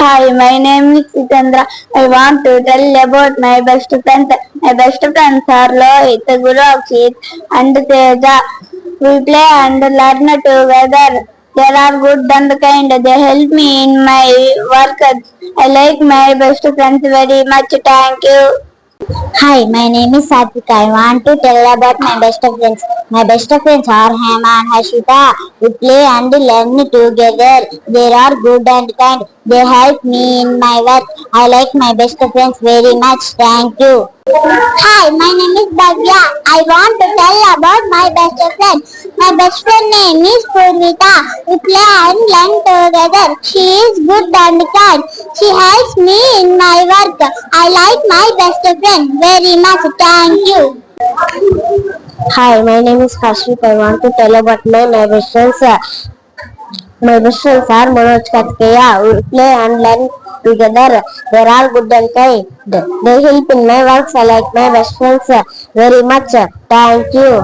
Hi, my name is Sitendra. I want to tell about my best friends. My best friends are Lohit, Guru Akshit and Teja. We play and learn together. They are good and kind. They help me in my work. I like my best friends very much. Thank you. Hi, my name is Satvika. I want to tell about my best friends. My best friends are Hema and Hashita. We play and learn together. They are good and kind. They help me in my work. I like my best friends very much. Thank you. Hi, my name is Bhavya. I want to tell about my best friend. My best friend name is Purnita. We play and learn together. She is good and kind. She helps me in my work. I like my best friend very much. Thank you. Hi, my name is Kashif. I want to tell about my best friends. My best friends are Manoj Katkeya. We play and learn together. They're all good and kind. They help in my works. I like my best friends very much. Thank you.